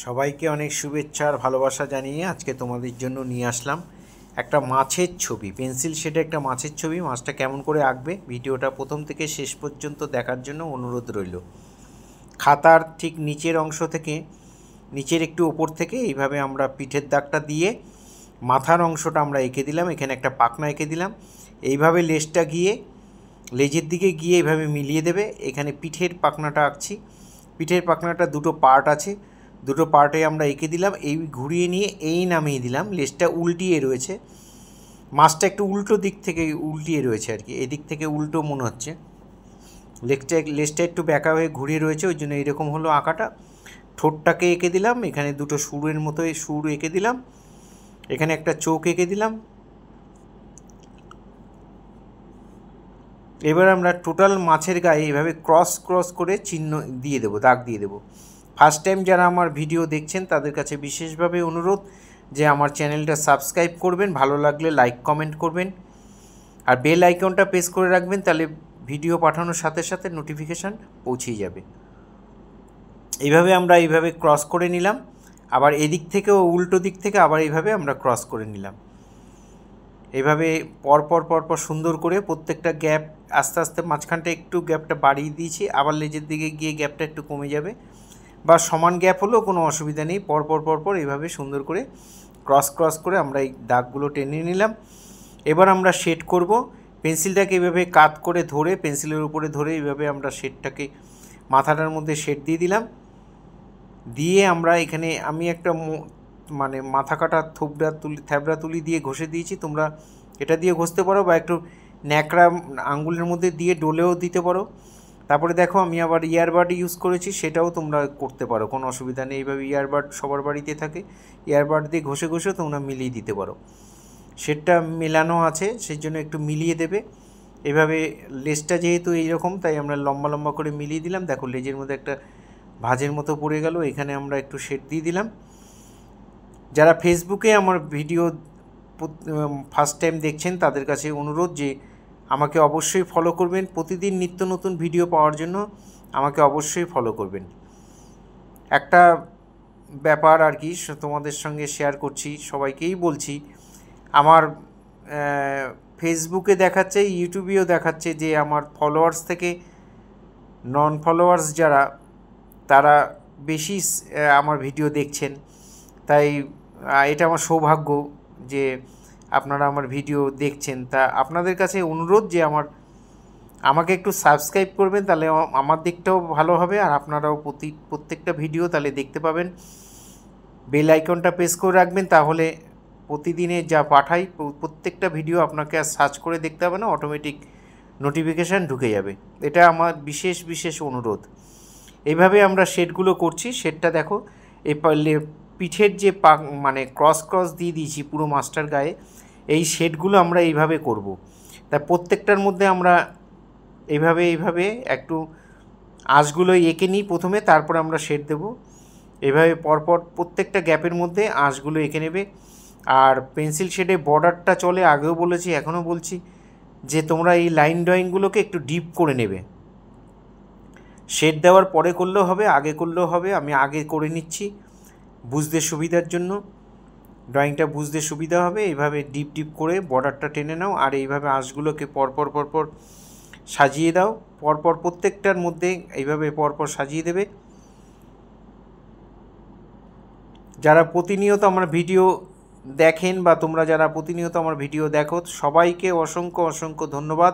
সবাইকে অনেক শুভেচ্ছা আর ভালোবাসা জানিয়ে আজকে তোমাদের জন্য নিয়ে আসলাম একটা মাছের ছবি। পেন্সিল শেডে একটা মাছের ছবি। মাছটা কেমন করে আঁকবে ভিডিওটা প্রথম থেকে শেষ পর্যন্ত দেখার জন্য অনুরোধ রইল। খাতার ঠিক নিচের অংশ থেকে, নিচের একটু ওপর থেকে এইভাবে আমরা পিঠের দাগটা দিয়ে মাথার অংশটা আমরা এঁকে দিলাম। এখানে একটা পাখনা এঁকে দিলাম। এইভাবে লেজটা গিয়ে লেজের দিকে গিয়ে এইভাবে মিলিয়ে দেবে। এখানে পিঠের পাখনাটা আঁকছি। পিঠের পাখনাটা দুটো পার্ট আছে, দুটো পার্টে আমরা এঁকে দিলাম। এই ঘুরিয়ে নিয়ে এই নামিয়ে দিলাম। লেজটা উল্টিয়ে রয়েছে, মাছটা একটু উল্টো দিক থেকে উল্টিয়ে রয়েছে আর কি, এদিক থেকে উল্টো মনে হচ্ছে। লেজটা একটু ব্যাকা হয়ে ঘুরিয়ে রয়েছে, ওই জন্য এইরকম হলো আঁকাটা। ঠোঁটটাকে এঁকে দিলাম, এখানে দুটো সুরের মতো সুর এঁকে দিলাম, এখানে একটা চোখ এঁকে দিলাম। এবার আমরা টোটাল মাছের গায়ে এইভাবে ক্রস ক্রস করে চিহ্ন দিয়ে দেবো, দাগ দিয়ে দেবো। ফার্স্ট টাইম যারা আমার ভিডিও দেখছেন তাদের কাছে বিশেষভাবে অনুরোধ যে আমার চ্যানেলটা সাবস্ক্রাইব করবেন, ভালো লাগলে লাইক কমেন্ট করবেন, আর বেল আইকনটা প্রেস করে রাখবেন, তাহলে ভিডিও পাঠানোর সাথে সাথে নোটিফিকেশান পৌঁছেই যাবে। এইভাবে আমরা এইভাবে ক্রস করে নিলাম, আবার এদিক থেকেও উল্টো দিক থেকে আবার এইভাবে আমরা ক্রস করে নিলাম। এইভাবে পরপর সুন্দর করে প্রত্যেকটা গ্যাপ আস্তে আস্তে মাঝখানটা একটু গ্যাপটা বাড়িয়ে দিয়েছি, আবার লেজের দিকে গিয়ে গ্যাপটা একটু কমে যাবে, বা সমান গ্যাপ হলেও কোনো অসুবিধা নেই। পরপর এইভাবে সুন্দর করে ক্রস করে আমরা এই দাগগুলো টেনে নিলাম। এবার আমরা শেড করব। পেন্সিলটাকে এইভাবে কাত করে ধরে, পেন্সিলের উপরে ধরে এইভাবে আমরা শেডটাকে মাথাটার মধ্যে শেড দিয়ে দিলাম। দিয়ে আমরা এখানে আমি একটা মানে মাথা কাটা থ্যাবড়া তুলি দিয়ে ঘষে দিয়েছি। তোমরা এটা দিয়ে ঘষতে পারো, বা একটু ন্যাকড়া আঙ্গুলের মধ্যে দিয়ে ডলেও দিতে পারো। তারপরে দেখো আমি আবার ইয়ারবাড ইউজ করেছি, সেটাও তোমরা করতে পারো, কোনো অসুবিধা নেই। এইভাবে ইয়ারবাড সবার বাড়িতে থাকে, ইয়ারবাড দিয়ে ঘষে তোমরা মিলিয়ে দিতে পারো। শেডটা মেলানো আছে সেই জন্য একটু মিলিয়ে দেবে। এভাবে লেজটা যেহেতু এইরকম তাই আমরা লম্বা করে মিলিয়ে দিলাম। দেখো লেজের মধ্যে একটা ভাঁজের মতো পড়ে গেল, এখানে আমরা একটু শেড দিয়ে দিলাম। যারা ফেসবুকে আমার ভিডিও ফার্স্ট টাইম দেখছেন তাদের কাছে অনুরোধ যে আমাকে অবশ্যই ফলো করবেন। প্রতিদিন নিত্য নতুন ভিডিও পাওয়ার জন্য আমাকে অবশ্যই ফলো করবেন। একটা ব্যাপার আর কি তোমাদের সঙ্গে শেয়ার করছি, সবাইকেই বলছি, আমার ফেসবুকে দেখাচ্ছে, ইউটিউবেও দেখাচ্ছে যে আমার ফলোয়ার্স থেকে নন ফলোয়ার্স যারা, তারা বেশি আমার ভিডিও দেখছেন। তাই এটা আমার সৌভাগ্য যে আপনারা আমার ভিডিও দেখছেন। তা আপনাদের কাছে অনুরোধ যে আমাকে একটু সাবস্ক্রাইব করবেন, তাহলে আমার দিকটাও ভালো হবে, আর আপনারাও প্রত্যেকটা ভিডিও তাহলে দেখতে পাবেন। বেল আইকনটা প্রেস করে রাখবেন, তাহলে প্রতিদিনে যা পাঠাই প্রত্যেকটা ভিডিও আপনাকে আর সার্চ করে দেখতে হবে না, অটোমেটিক নোটিফিকেশান ঢুকে যাবে। এটা আমার বিশেষ অনুরোধ। এইভাবে আমরা শেডগুলো করছি। শেডটা দেখো এই পিঠের যে মানে ক্রস দিয়ে দিয়েছি পুরো মাছটার গায়ে, এই শেডগুলো আমরা এইভাবে করব। তা প্রত্যেকটার মধ্যে আমরা এইভাবে একটু আঁশগুলো এঁকে নিই প্রথমে, তারপর আমরা শেড দেব। এইভাবে পরপর প্রত্যেকটা গ্যাপের মধ্যে আঁশগুলো এঁকে নেবে। আর পেন্সিল শেডে বর্ডারটা চলে, আগেও বলেছি এখনও বলছি, যে তোমরা এই লাইন ড্রয়িংগুলোকে একটু ডিপ করে নেবে। শেড দেওয়ার পরে করলেও হবে, আগে করলেও হবে। আমি আগে করে নিচ্ছি বুঝতে সুবিধার জন্য, ড্রয়িংটা বুঝতে সুবিধা হবে। এইভাবে ডিপ করে বর্ডারটা টেনে নাও, আর এইভাবে আঁশগুলোকে পরপর সাজিয়ে দাও। পরপর প্রত্যেকটার মধ্যে এইভাবে পরপর সাজিয়ে দেবে। যারা প্রতিনিয়ত আমার ভিডিও দেখেন, বা তোমরা যারা প্রতিনিয়ত আমার ভিডিও দেখো, সবাইকে অসংখ্য ধন্যবাদ।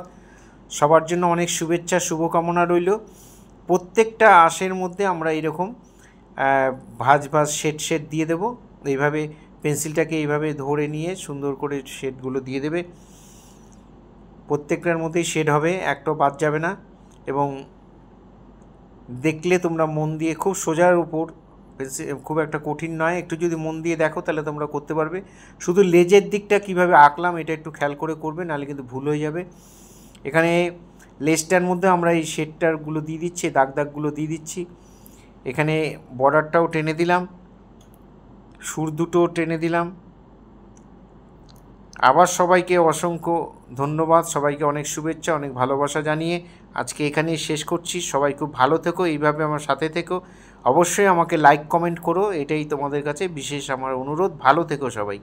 সবার জন্য অনেক শুভেচ্ছা, শুভকামনা রইল। প্রত্যেকটা আঁশের মধ্যে আমরা এইরকম ভাঁজ শেড দিয়ে দেব। এইভাবে পেন্সিলটাকে এইভাবে ধরে নিয়ে সুন্দর করে শেডগুলো দিয়ে দেবে। প্রত্যেকটার মধ্যেই শেড হবে, একটাও বাদ যাবে না। এবং দেখলে তোমরা মন দিয়ে, খুব সোজার উপর, খুব একটা কঠিন নয়, একটু যদি মন দিয়ে দেখো তাহলে তোমরা করতে পারবে। শুধু লেজের দিকটা কিভাবে আঁকলাম এটা একটু খেয়াল করে করবে, নাহলে কিন্তু ভুল হয়ে যাবে। এখানে লেজটার মধ্যে আমরা এই শেডটারগুলো দিয়ে দিচ্ছি, দাগগুলো দিয়ে দিচ্ছি। এখানে বর্ডারটাও টেনে দিলাম, সুর দুটো টেনে দিলাম। আবার সবাইকে অসংখ্য ধন্যবাদ, সবাইকে অনেক শুভেচ্ছা, অনেক ভালোবাসা জানিয়ে আজকে এখানেই শেষ করছি। সবাই খুব ভালো থেকো, এইভাবে আমার সাথে থেকো। অবশ্যই আমাকে লাইক কমেন্ট করো, এটাই তোমাদের কাছে বিশেষ আমার অনুরোধ। ভালো থেকো সবাই।